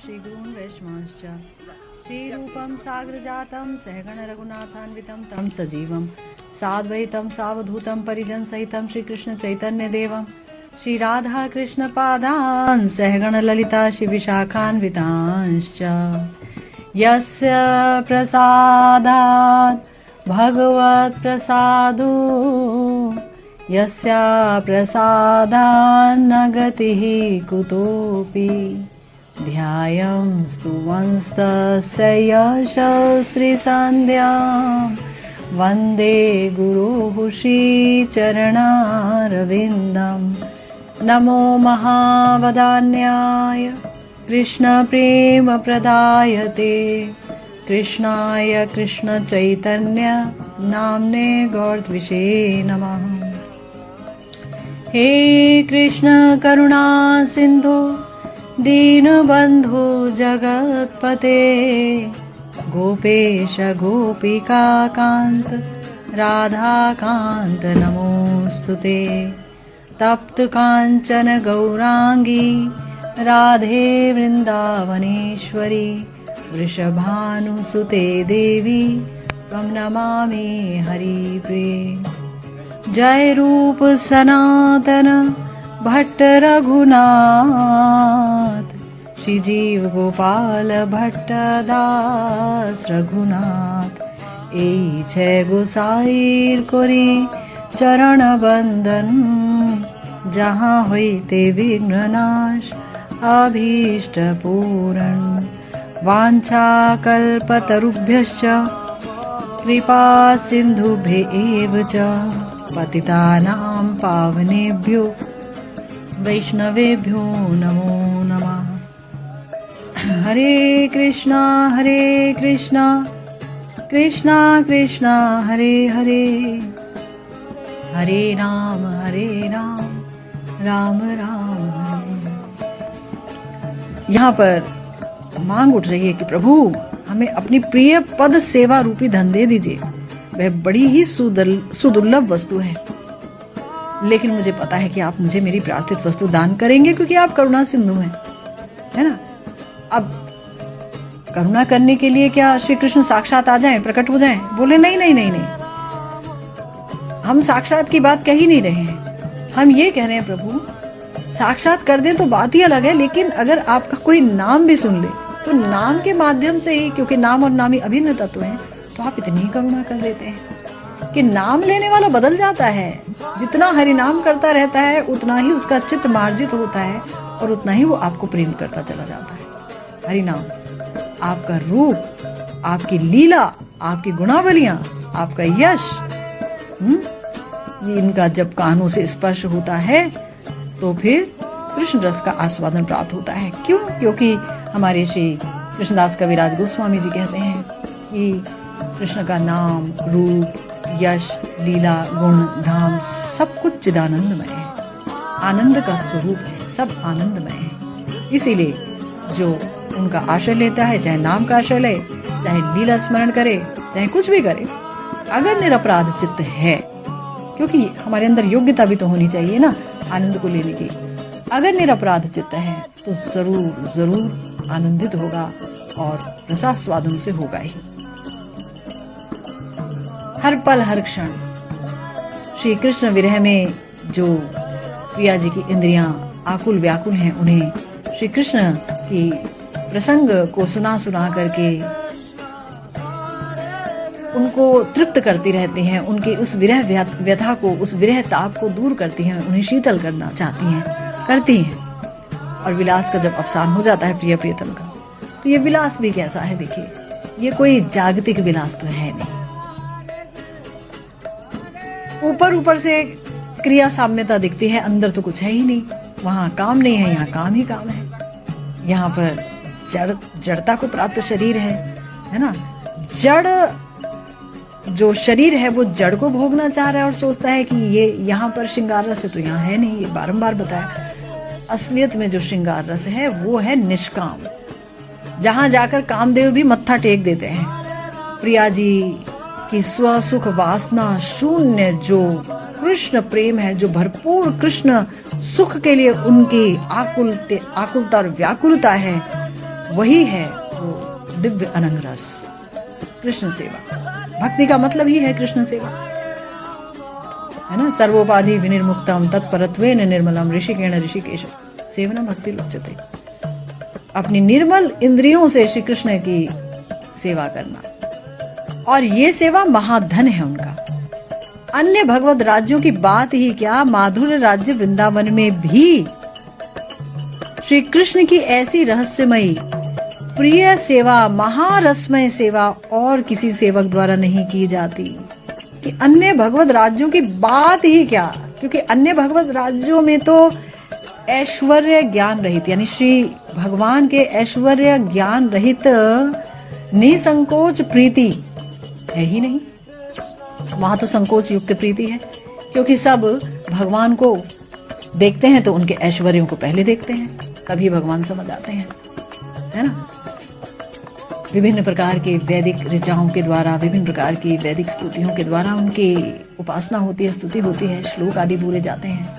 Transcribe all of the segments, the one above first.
श्रीगुरून् वैष्णवांश्च श्रीरूपं साग्रजातं सहगण रघुनाथान्वितं तं सजीवं साद्वैतं सावधूतं परिजनसहितं श्रीकृष्ण चैतन्य देवं श्री राधा कृष्ण पादान् सहगण ललिता शिविशाखान्वितांश्च यस्य प्रसादात् भगवत् प्रसादो यस्य प्रसादान्न गतिः कुतोऽपि ध्यायं स्तुवंस्तस्य यशस्त्रिसन्ध्यां वन्दे गुरुः श्रीचरणारविन्दं नमो महावदान्याय कृष्णप्रेमप्रदायते कृष्णाय कृष्णचैतन्य नाम्ने गौरत्विषे नमः। हे कृष्ण करुणा सिन्धु दीनबन्धु जगत्पते गोपेश गोपिकान्त राधाकान्त नमोस्तुते तप्त काञ्चन गौरांगी राधे वृन्दावनेश्वरी वृषभानुसुते देवी त्वं नमामि हरिप्रिये। जय रूप सनातन भट्ट रघुनाथ श्री जीव गोपाल भट्ट दास रघुनाथ ए छय गोसाईर कोरी चरण बंदन जहाँ होइते विघ्ननाश अभीष्ट पूरण वाञ्छा कल्पतरुभ्यश्च कृपा सिन्धुभ्येव च पतितानां पावनेभ्यो वैष्णवेभ्यो नमो नमः। हरे कृष्णा कृष्णा कृष्णा हरे हरे हरे राम राम राम हरे। यहाँ पर मांग उठ रही है कि प्रभु हमें अपनी प्रिय पद सेवा रूपी धन दे दीजिए। वह बड़ी ही सुदुर्लभ वस्तु है, लेकिन मुझे पता है कि आप मुझे मेरी प्रार्थित वस्तु दान करेंगे क्योंकि आप करुणा सिंधु हैं, है ना। अब करुणा करने के लिए क्या श्री कृष्ण साक्षात आ जाएं, प्रकट हो जाएं? बोले नहीं नहीं नहीं नहीं, हम साक्षात की बात कह ही नहीं रहे हैं। हम ये कह रहे हैं प्रभु साक्षात कर दें तो बात ही अलग है, लेकिन अगर आपका कोई नाम भी सुन ले तो नाम के माध्यम से ही, क्योंकि नाम और नामी अभिन्न तत्व हैं, तो आप इतनी करुणा कर देते हैं कि नाम लेने वाला बदल जाता है। जितना हरि नाम करता रहता है उतना ही उसका चित्त मार्जित होता है और उतना ही वो आपको प्रेम करता चला जाता है। हरि नाम, आपका रूप, आपकी लीला, आपकी गुणावलियां, आपका यश, ये इनका जब कानों से स्पर्श होता है तो फिर कृष्ण रस का आस्वादन प्राप्त होता है। क्यों? क्योंकि हमारे श्री कृष्णदास कविराज गोस्वामी जी कहते हैं कि कृष्ण का नाम, रूप, यश, लीला, गुण, धाम सब कुछ चिदानंदमय है, आनंद का स्वरूप है, सब आनंदमय है। इसीलिए जो उनका आश्रय लेता है, चाहे नाम का आश्रय ले, चाहे लीला स्मरण करे, चाहे कुछ भी करे, अगर निरपराध चित्त है, क्योंकि हमारे अंदर योग्यता भी तो होनी चाहिए ना आनंद को लेने की। अगर निरपराध चित्त है तो जरूर जरूर आनंदित होगा और रसास्वादन से होगा ही। हर पल हर क्षण श्री कृष्ण विरह में जो प्रिया जी की इंद्रियां आकुल व्याकुल हैं, उन्हें श्री कृष्ण की प्रसंग को सुना सुना करके उनको तृप्त करती रहती हैं, उनकी उस विरह व्यथा को, उस विरह ताप को दूर करती हैं, उन्हें शीतल करना चाहती हैं, करती हैं। और विलास का जब अवसान हो जाता है प्रिय प्रियतम का, तो ये विलास भी कैसा है देखिए, ये कोई जागतिक विलास तो है नहीं। ऊपर ऊपर से क्रिया साम्यता दिखती है, अंदर तो कुछ है ही नहीं। वहां काम नहीं है, यहाँ काम ही काम है। यहाँ पर जड़ता को प्राप्त शरीर है ना। जड़ जो शरीर है वो जड़ को भोगना चाह रहा है और सोचता है कि ये यहाँ पर श्रृंगार रस है तो यहाँ है नहीं। ये बारंबार बताया, असलियत में जो श्रृंगार रस है वो है निष्काम, जहां जाकर कामदेव भी मत्था टेक देते हैं। प्रिया जी की स्वसुख वासना शून्य जो कृष्ण प्रेम है, जो भरपूर कृष्ण सुख के लिए उनकी आकुलता और व्याकुलता है, वही है वो दिव्य अनंग रस, कृष्ण सेवा। भक्ति का मतलब ही है कृष्ण सेवा, है ना। सर्वोपाधि विनिर्मुक्तम तत्परत्वेन निर्मलम ऋषिकेण ऋषिकेश सेवना भक्ति लक्ष्यते। अपनी निर्मल इंद्रियों से श्री कृष्ण की सेवा करना, और ये सेवा महाधन है उनका। अन्य भगवत राज्यों की बात ही क्या, माधुर्य राज्य वृंदावन में भी श्री कृष्ण की ऐसी रहस्यमयी प्रिय सेवा, महारसमय सेवा और किसी सेवक द्वारा नहीं की जाती। कि अन्य भगवत राज्यों की बात ही क्या, क्योंकि अन्य भगवत राज्यों में तो ऐश्वर्य ज्ञान रहित, यानी श्री भगवान के ऐश्वर्य ज्ञान रहित निसंकोच प्रीति है ही नहीं। वहां तो संकोच युक्त प्रीति है, क्योंकि सब भगवान को देखते हैं तो उनके ऐश्वर्यों को पहले देखते हैं, तभी भगवान समझ आते हैं, है ना। विभिन्न प्रकार के वैदिक ऋचाओं के द्वारा, विभिन्न प्रकार की वैदिक स्तुतियों के द्वारा उनकी उपासना होती है, स्तुति होती है, श्लोक आदि बोले जाते हैं।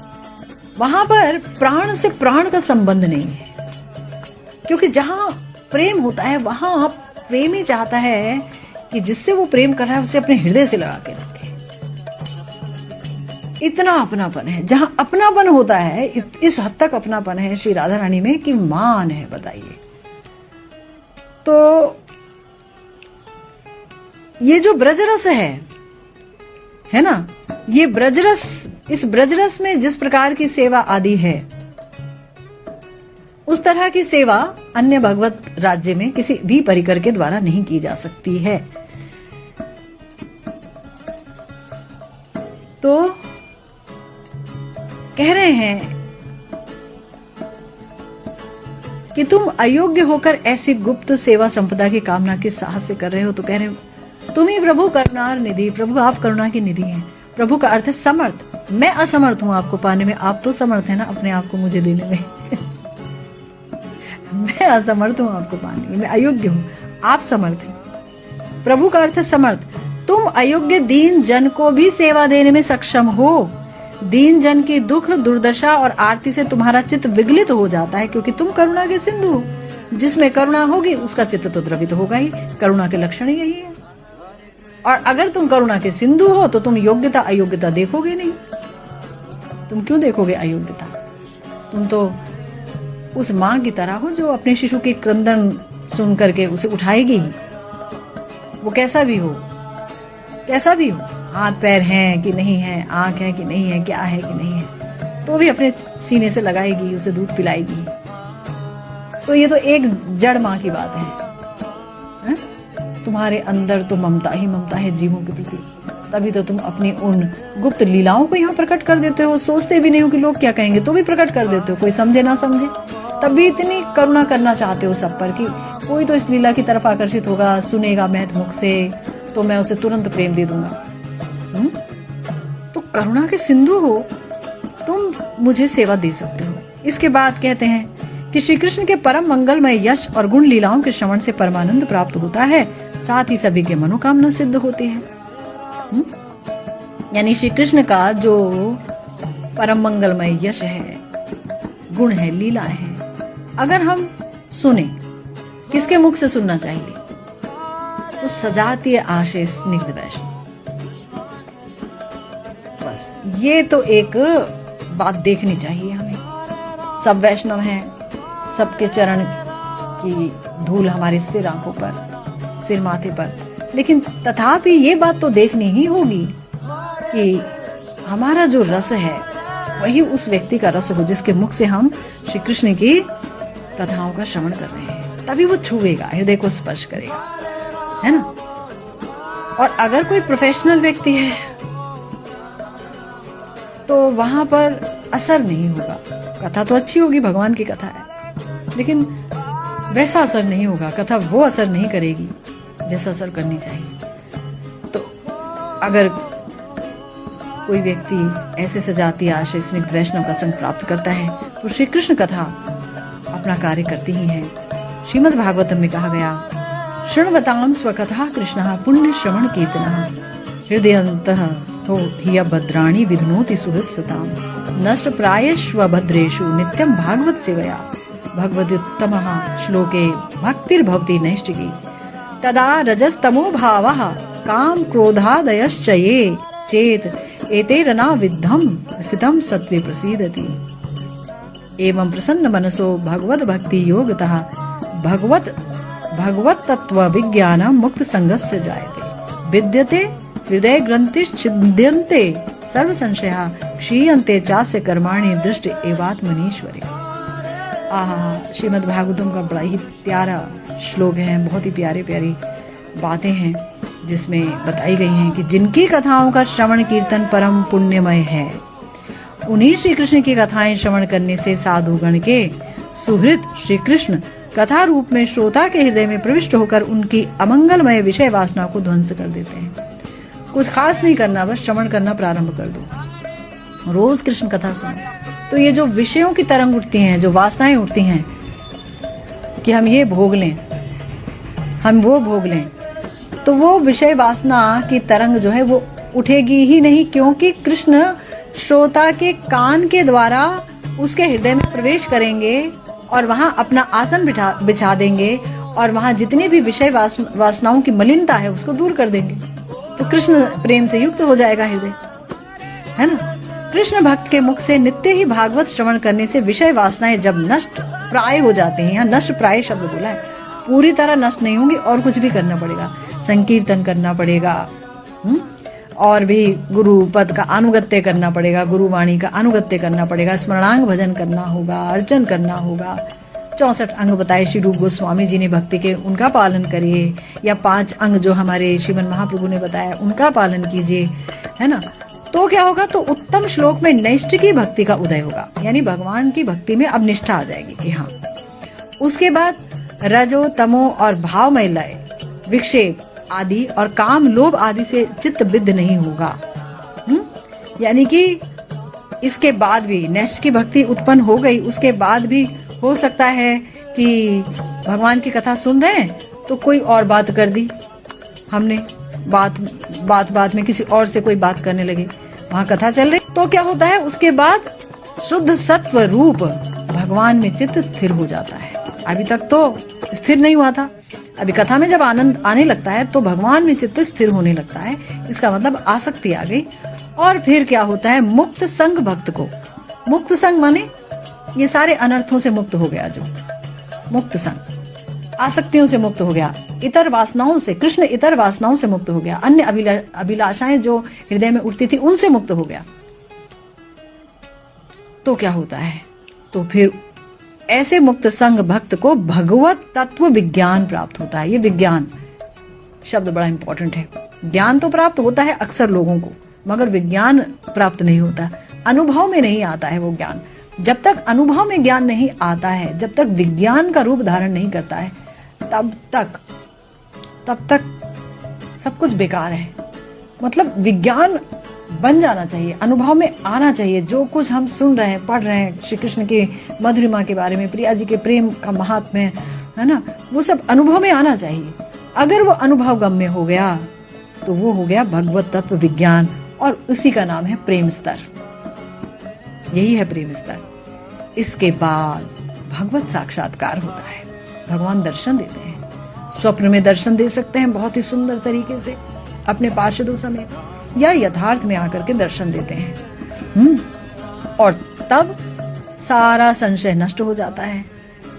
वहां पर प्राण से प्राण का संबंध नहीं है, क्योंकि जहां प्रेम होता है वहां प्रेमी चाहता है कि जिससे वो प्रेम कर रहा है उसे अपने हृदय से लगा के रखे। इतना अपनापन है, जहां अपनापन होता है, इस हद तक अपनापन है श्री राधा रानी में कि मान है, बताइए। तो ये जो ब्रजरस है ना, ये ब्रजरस, इस ब्रजरस में जिस प्रकार की सेवा आदि है, उस तरह की सेवा अन्य भगवत राज्य में किसी भी परिकर के द्वारा नहीं की जा सकती है। तो कह रहे हैं कि तुम अयोग्य होकर ऐसी गुप्त सेवा संपदा की कामना किस साहस से कर रहे हो। तो कह रहे हो तुम ही प्रभु करुणार निधि, प्रभु आप करुणा की निधि हैं। प्रभु का अर्थ है समर्थ। मैं असमर्थ हूं आपको पाने में, आप तो समर्थ है ना अपने आप को मुझे देने में। मैं असमर्थ हूं आपको पाने में, मैं अयोग्य हूं, आप समर्थ हैं। प्रभु का अर्थ है समर्थ। तुम अयोग्य दीन जन को भी सेवा देने में सक्षम हो। दीन जन की दुख, दुर्दशा और आरती से तुम्हारा चित्त विगलित हो जाता है, क्योंकि तुम करुणा के सिंधु हो। जिसमें करुणा होगी उसका चित्त तो द्रवित होगा ही। करुणा के लक्षण ही यही है। और अगर तुम करुणा के सिंधु हो तो तुम योग्यता अयोग्यता देखोगे नहीं। तुम क्यों देखोगे अयोग्यता? तुम तो उस माँ की तरह हो जो अपने शिशु की क्रंदन सुन करके उसे उठाएगी ही, वो कैसा भी हो, कैसा भी हो, हाथ पैर हैं कि नहीं है, आंख है कि नहीं है, क्या है कि नहीं है, तो भी अपने सीने से लगाएगी, उसे दूध पिलाएगी। तो ये तो एक जड़ माँ की बात है। तुम्हारे अंदर तो ममता ही ममता है जीवों के प्रति, तभी तो तुम अपनी उन गुप्त लीलाओं को यहाँ प्रकट कर देते हो। सोचते भी नहीं हो कि लोग क्या कहेंगे, तो भी प्रकट कर देते हो, कोई समझे ना समझे, तब भी इतनी करुणा करना चाहते हो सब पर कि कोई तो इस लीला की तरफ आकर्षित होगा, सुनेगा महत मुख से, तो मैं उसे तुरंत प्रेम दे दूंगा। तो करुणा के सिंधु हो तुम, मुझे सेवा दे सकते हो। इसके बाद कहते हैं कि श्री कृष्ण के परम मंगलमय यश और गुण लीलाओं के श्रवण से परमानंद प्राप्त होता है, साथ ही सभी के मनोकामना सिद्ध होती है। यानी श्री कृष्ण का जो परम मंगलमय यश है, गुण है, लीला है, अगर हम सुने, किसके मुख से सुनना चाहिए? तो सजातीय आशय स्निग्ध वैष्णव। बस ये तो एक बात देखनी चाहिए हमें। सब वैष्णव हैं, सबके चरण की धूल हमारे सिर आंखों पर, सिर माथे पर, लेकिन तथापि ये बात तो देखनी ही होगी कि हमारा जो रस है वही उस व्यक्ति का रस हो जिसके मुख से हम श्री कृष्ण की कथाओं का श्रवण कर रहे हैं। तभी वो छुएगा, हृदय को स्पर्श करेगा, है ना। और अगर कोई प्रोफेशनल व्यक्ति है तो वहां पर असर नहीं होगा। कथा तो अच्छी होगी, भगवान की कथा है, लेकिन वैसा असर नहीं होगा। कथा वो असर नहीं करेगी जैसा असर करनी चाहिए। तो अगर कोई व्यक्ति ऐसे सजाती आशय स्निग्ध वैष्णव का संग प्राप्त करता है तो श्री कृष्ण कथा अपना कार्य करती ही है। श्रीमद् भागवतम में कहा गया, शृण्वतां स्वकथा कृष्णः पुण्य श्रवण कीर्तनः हृदयन्तः स्थो हि भद्राणि विधनोति सुहृत् सताम् नष्ट प्रायेष्व भद्रेषु नित्यं भागवत सेवया भगवद्युत्तमः श्लोके भक्तिर्भवति नैष्टिकी तदा रजस्तमो भावः काम क्रोधादयश्च ये चेत एतेरना विद्धम स्थितम सत्वे प्रसीदति। एवं प्रसन्न मनसो भगवद भक्ति योगतः भगवत तत्व विज्ञान मुक्त संगस्य जायते विद्यते हृदय ग्रंथिश्छिद्यन्ते सर्व संशया क्षीयन्ते चास्य कर्माणि दृष्ट एवात्मनीश्वरे। श्रीमद् भागवतम का बड़ा ही प्यारा श्लोक है, बहुत ही प्यारी प्यारी बातें हैं जिसमें बताई गई हैं कि जिनकी कथाओं का श्रवण कीर्तन परम पुण्यमय है, उन्हीं श्री कृष्ण की कथाएं श्रवण करने से साधुगण के सुहृद श्री कृष्ण कथा रूप में श्रोता के हृदय में प्रविष्ट होकर उनकी अमंगलमय विषय वासना को ध्वंस कर देते हैं। कुछ खास नहीं करना, बस श्रवण करना प्रारंभ कर दो, रोज कृष्ण कथा सुनो, तो ये जो विषयों की तरंग उठती हैं, जो वासनाएं उठती हैं कि हम ये भोग लें, हम वो भोग लें, तो वो विषय वासना की तरंग जो है वो उठेगी ही नहीं, क्योंकि कृष्ण श्रोता के कान के द्वारा उसके हृदय में प्रवेश करेंगे और वहां अपना आसन बिछा देंगे और वहां जितनी भी विषय वासनाओं की मलिनता है उसको दूर कर देंगे, तो कृष्ण प्रेम से युक्त हो जाएगा हृदय, है ना। कृष्ण भक्त के मुख से नित्य ही भागवत श्रवण करने से विषय वासनाएं जब नष्ट प्राय हो जाते हैं, यहाँ नष्ट प्राय शब्द बोला है, पूरी तरह नष्ट नहीं होंगी और कुछ भी करना पड़ेगा, संकीर्तन करना पड़ेगा, और भी गुरु पद का अनुगत्य करना पड़ेगा, गुरु वाणी का अनुगत्य करना पड़ेगा, स्मरणांग भजन करना होगा, अर्चन करना होगा। 64 अंग बताए श्री रूप गोस्वामी जी ने भक्ति के, उनका पालन करिए, या 5 अंग जो हमारे श्रीमन महाप्रभु ने बताया उनका पालन कीजिए, है ना। तो क्या होगा, तो उत्तम श्लोक में नैष्ठिकी भक्ति का उदय होगा, यानी भगवान की भक्ति में अब निष्ठा आ जाएगी कि हाँ। उसके बाद रजो तमो और भावमय लय विक्षेप आदि और काम लोभ आदि से चित्त विद्ध नहीं होगा। यानी कि इसके बाद भी नैष्ठ की भक्ति उत्पन्न हो गई, उसके बाद भी हो सकता है कि भगवान की कथा सुन रहे हैं तो कोई और बात कर दी हमने, बात में किसी और से कोई बात करने लगे, वहां कथा चल रही, तो क्या होता है, उसके बाद शुद्ध सत्व रूप भगवान में चित्त स्थिर हो जाता है। अभी तक तो स्थिर नहीं हुआ था, अभी कथा में जब आनंद आने लगता है तो भगवान में चित्त स्थिर होने लगता है, इसका मतलब आसक्ति आ गई। और फिर क्या होता है, मुक्त संग भक्त को, मुक्त संग माने ये सारे अनर्थों से मुक्त हो गया, जो मुक्त संग आसक्तियों से मुक्त हो गया, इतर वासनाओं से, कृष्ण इतर वासनाओं से मुक्त हो गया, अन्य अभिलाषाएं जो हृदय में उठती थी उनसे मुक्त हो गया। तो क्या होता है, तो फिर ऐसे मुक्त संग भक्त को भगवत तत्व विज्ञान प्राप्त होता है। ये विज्ञान शब्द बड़ा इंपॉर्टेंट है। ज्ञान तो प्राप्त होता है अक्सर लोगों को, मगर विज्ञान प्राप्त नहीं होता, अनुभव में नहीं आता है वो ज्ञान। जब तक अनुभव में ज्ञान नहीं आता है, जब तक विज्ञान का रूप धारण नहीं करता है, तब तक सब कुछ बेकार है। मतलब विज्ञान बन जाना चाहिए, अनुभव में आना चाहिए। जो कुछ हम सुन रहे हैं, पढ़ रहे हैं, श्री कृष्ण की मधुरिमा के बारे में, प्रिया जी के प्रेम का महात्म्य, है ना, वो सब अनुभव में आना चाहिए। अगर वो अनुभव गम्य हो गया तो वो हो गया भगवत तत्व विज्ञान, और उसी का नाम है प्रेम स्तर। यही है प्रेम स्तर। इसके बाद भगवत साक्षात्कार होता है, भगवान दर्शन देते हैं, स्वप्न में दर्शन दे सकते हैं बहुत ही सुंदर तरीके से अपने पार्षदों समेत, या यथार्थ में आकर के दर्शन देते हैं। और तब सारा संशय नष्ट हो जाता है।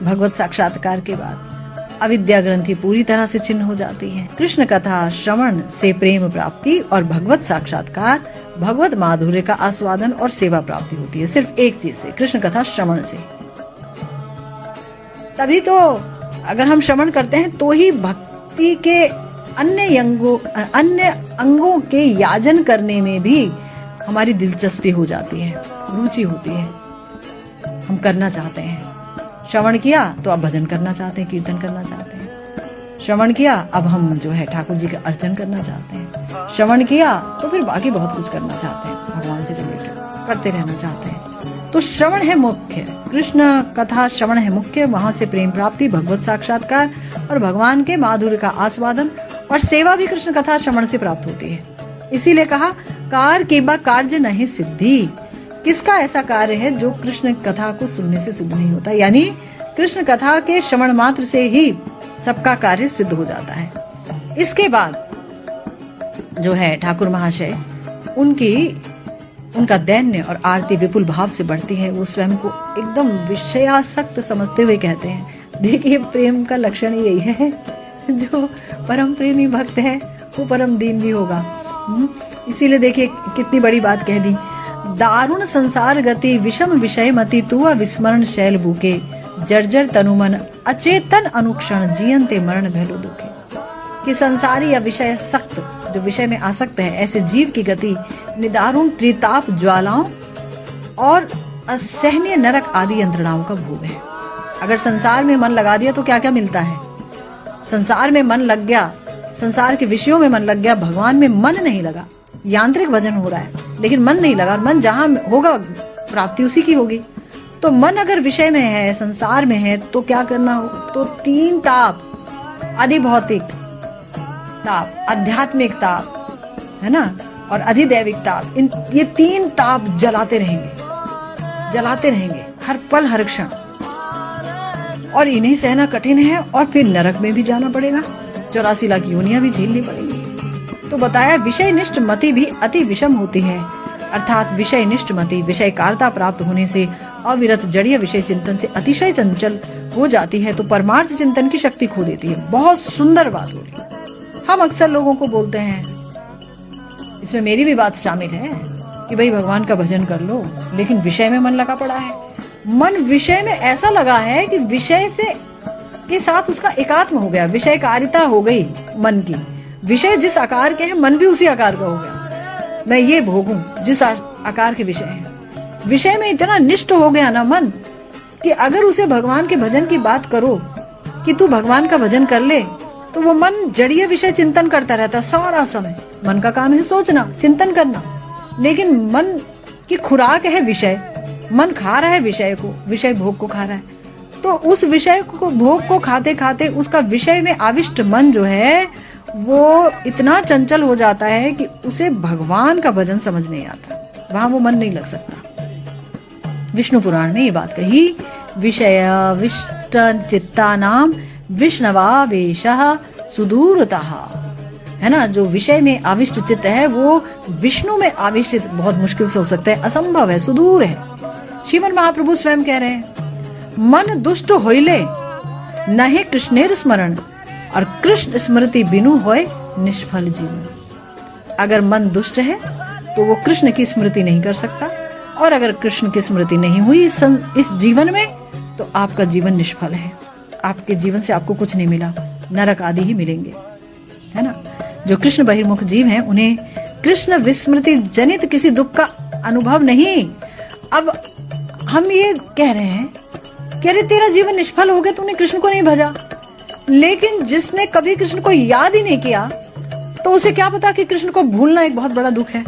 भगवत साक्षात्कार के बाद अविद्या ग्रंथि पूरी तरह से छिन्न हो जाती है। कृष्ण कथा श्रवण से प्रेम प्राप्ति और भगवत साक्षात्कार, भगवत माधुर्य का आस्वादन और सेवा प्राप्ति होती है, सिर्फ एक चीज से, कृष्ण कथा श्रवण से। तभी तो अगर हम श्रवण करते हैं तो ही भक्ति के अन्य अंगों के याजन करने में भी हमारी दिलचस्पी हो जाती है, रुचि होती है, हम करना चाहते हैं। श्रवण किया तो अब भजन करना चाहते हैं, कीर्तन करना चाहते हैं। श्रवण किया अब हम जो है ठाकुर जी का अर्चन करना चाहते हैं। श्रवण किया तो फिर बाकी बहुत कुछ करना चाहते हैं, भगवान से रिलेटेड करते रहना चाहते हैं। तो श्रवण है मुख्य, कृष्ण कथा श्रवण है मुख्य, वहां से प्रेम प्राप्ति, भगवत साक्षात्कार और भगवान के माधुर्य का आस्वादन और सेवा भी कृष्ण कथा श्रवण से प्राप्त होती है। इसीलिए कहा कार केबा कार्य नहीं सिद्धि, किसका ऐसा कार्य है जो कृष्ण कथा को सुनने से सिद्ध नहीं होता। यानी कृष्ण कथा के श्रवण मात्र से ही सबका कार्य सिद्ध हो जाता है। इसके बाद जो है ठाकुर महाशय उनका दैन्य और आरती विपुल भाव से बढ़ती है। वो स्वयं को एकदम विषयासक्त समझते हुए कहते हैं, देखिए प्रेम का लक्षण यही है, जो परम प्रेमी भक्त है वो परम दीन भी होगा। इसीलिए देखिए कितनी बड़ी बात कह दी, दारुण संसार गति विषम विषय मति तू विस्मरण शैल भूके जर्जर तनुमन अचेतन अनुक्षण जीयंते मरण भैलो दुखे। कि संसारी या विषय सक्त, जो विषय में आसक्त है, ऐसे जीव की गति निदारुण त्रिताप ज्वालाओं और असहनीय नरक आदि यंत्रणाओं का भोग है। अगर संसार में मन लगा दिया तो क्या क्या मिलता है। संसार में मन लग गया, संसार के विषयों में मन लग गया, भगवान में मन नहीं लगा, यांत्रिक भजन हो रहा है लेकिन मन नहीं लगा। मन जहां होगा प्राप्ति उसी की होगी। तो मन अगर विषय में है, संसार में है, तो क्या करना हो, तो तीन ताप, अधिभौतिक ताप, आध्यात्मिक ताप, है ना, और अधिदैविक ताप, ये तीन ताप जलाते रहेंगे हर पल हर क्षण। और इन्हें सहना कठिन है और फिर नरक में भी जाना पड़ेगा, 84 लाख योनियां भी झेलनी पड़ेंगी। तो बताया विषयनिष्ठ मति भी अति विषम होती है, अर्थात विषयनिष्ठ मति विषय कारता प्राप्त होने से अविरत जड़ीय विषय चिंतन से अतिशय चंचल हो जाती है, तो परमार्थ चिंतन की शक्ति खो देती है। बहुत सुंदर बात हो रही। हम अक्सर लोगों को बोलते हैं, इसमें मेरी भी बात शामिल है, कि भाई भगवान का भजन कर लो, लेकिन विषय में मन लगा पड़ा है। मन विषय में ऐसा लगा है कि विषय से के साथ उसका एकात्म हो गया, विषय कारिता हो गई मन की। विषय जिस आकार के हैं, मन भी उसी आकार का हो गया। मैं ये भोगूं जिस आकार के विषय है। विषय में इतना निष्ठ हो गया ना मन, कि अगर उसे भगवान के भजन की बात करो कि तू भगवान का भजन कर ले, तो वो मन जड़ीय विषय चिंतन करता रहता सारा समय। मन का काम है सोचना, चिंतन करना, लेकिन मन की खुराक है विषय। मन खा रहा है विषय को, विषय भोग को खा रहा है। तो उस विषय को भोग को खाते खाते उसका विषय में आविष्ट मन जो है वो इतना चंचल हो जाता है कि उसे भगवान का भजन समझ नहीं आता, वहां वो मन नहीं लग सकता। विष्णु पुराण में ये बात कही, विषयाविष्ट चित्तानाम विष्णवावेशः सुदूरतः, है ना। जो विषय में आविष्ट चित्त है वो विष्णु में आविष्ट बहुत मुश्किल से हो सकता है, असंभव है, सुदूर है। श्रीमन महाप्रभु स्वयं कह रहे हैं, मन दुष्ट होइले नहे कृष्णेर स्मरण और कृष्ण स्मृति बिनु होए निष्फल जीवन। अगर मन दुष्ट है तो वो कृष्ण की स्मृति नहीं कर सकता, और अगर कृष्ण की स्मृति नहीं हुई इस जीवन में, तो आपका जीवन निष्फल है। आपके जीवन से आपको कुछ नहीं मिला, नरक आदि ही मिलेंगे, है ना। जो कृष्ण बहिर्मुख जीव हैं, उन्हें कृष्ण विस्मृति जनित किसी दुख का अनुभव नहीं। अब हम ये कह रहे हैं कि अरे तेरा जीवन निष्फल हो गया, तूने कृष्ण को नहीं भजा। लेकिन जिसने कभी कृष्ण को याद ही नहीं किया, तो उसे क्या पता कि कृष्ण को भूलना एक बहुत बड़ा दुख है।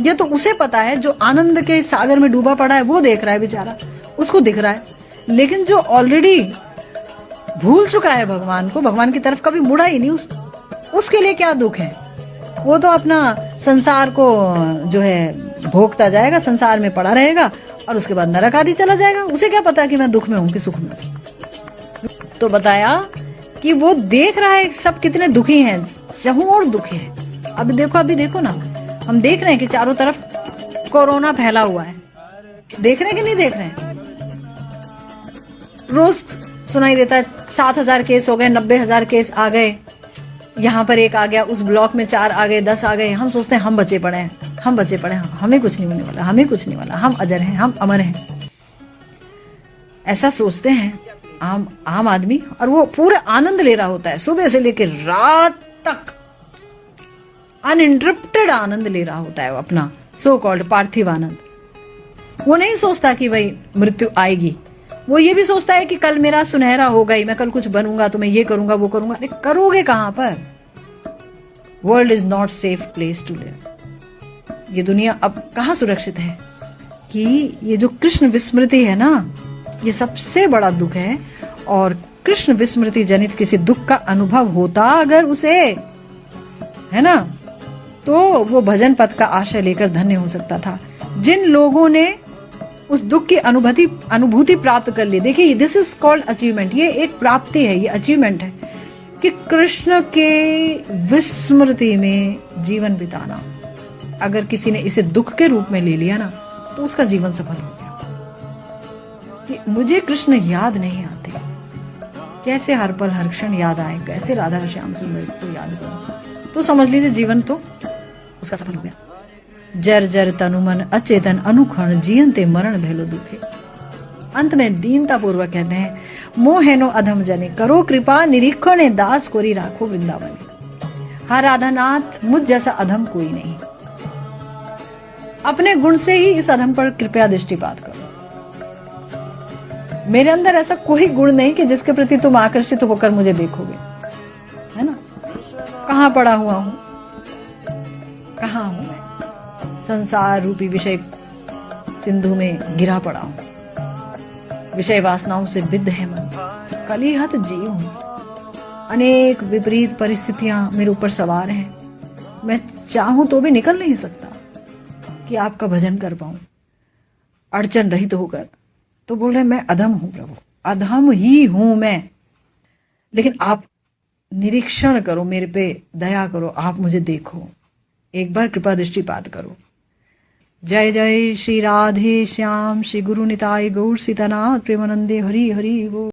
ये तो उसे पता है जो आनंद के सागर में डूबा पड़ा है, वो देख रहा है बेचारा, उसको दिख रहा है। लेकिन जो ऑलरेडी भूल चुका है भगवान को, भगवान की तरफ कभी मुड़ा ही नहीं, उसके लिए क्या दुख है। वो तो अपना संसार को जो है भोगता जाएगा, संसार में पड़ा रहेगा, और उसके बाद नरक आदि चला जाएगा। उसे क्या पता कि मैं दुख में हूं कि सुख में। तो बताया कि वो देख रहा है सब कितने दुखी हैं, चहुं और दुखी है। अभी देखो ना, हम देख रहे हैं कि चारों तरफ कोरोना फैला हुआ है। देख रहे हैं कि नहीं देख रहे हैं? रोज सुनाई देता है 7,000 केस हो गए, 90,000 केस आ गए, यहाँ पर 1 आ गया, उस ब्लॉक में 4 आ गए, 10 आ गए। हम सोचते हैं हम बचे पड़े हैं, हमें कुछ नहीं होने वाला, हम अजर हैं, हम अमर हैं। ऐसा सोचते हैं आम आदमी, और वो पूरा आनंद ले रहा होता है, सुबह से लेकर रात तक अनइंटरप्टेड आनंद ले रहा होता है, वो अपना सो कॉल्ड पार्थिव आनंद। वो नहीं सोचता कि भाई मृत्यु आएगी, वो ये भी सोचता है कि कल मेरा सुनहरा होगा ही, मैं कल कुछ बनूंगा तो मैं ये करूंगा वो करूंगा। अरे करोगे कहां पर? World is not safe place to live. ये दुनिया अब कहां सुरक्षित है? कि ये जो कृष्ण विस्मृति है ना, ये सबसे बड़ा दुख है। और कृष्ण विस्मृति जनित किसी दुख का अनुभव होता अगर उसे, है ना, तो वो भजन पथ का आशय लेकर धन्य हो सकता था। जिन लोगों ने उस दुख की अनुभूति प्राप्त कर ली। देखिए, दिस इज कॉल्ड अचीवमेंट। ये एक प्राप्ति है, ये अचीवमेंट है कि कृष्ण के विस्मृति में जीवन बिताना। अगर किसी ने इसे दुख के रूप में ले लिया ना, तो उसका जीवन सफल हो गया। कि मुझे कृष्ण याद नहीं आते, कैसे हर पल हर क्षण याद आए, कैसे राधा श्याम सुंदर को याद करूं, तो समझ लीजिए जीवन तो उसका सफल हो गया। जर जर तनु मन अचेतन अनुक्षण जीवनते मरण भैलो दुखे। अंत में दीनता पूर्वक कहते हैं, मोहेनो अधम जने करो कृपा निरीक्षण दास कोरी राखो वृंदावने। हाँ राधानाथ, मुझ जैसा अधम कोई नहीं, अपने गुण से ही इस अधम पर कृपया दृष्टिपात करो। मेरे अंदर ऐसा कोई गुण नहीं कि जिसके प्रति तुम आकर्षित होकर मुझे देखोगे, है ना। कहां पड़ा हुआ हूं, कहां हूं मैं, संसार रूपी विषय सिंधु में गिरा पड़ा हूं। विषय वासनाओं से विद्ध है मन, कलिहत जीव हूं। अनेक विपरीत परिस्थितियां मेरे ऊपर सवार हैं। मैं चाहूं तो भी निकल नहीं सकता कि आपका भजन कर पाऊं अड़चन रहित होकर। तो बोल रहे मैं अधम हूं प्रभु, अधम ही हूं मैं, लेकिन आप निरीक्षण करो, मेरे पे दया करो, आप मुझे देखो, एक बार कृपा दृष्टिपात करो। जय जय श्री राधे श्याम, श्री गुरु निताय गौर सीतानाथ प्रेमानंदे, हरि हरि बोल।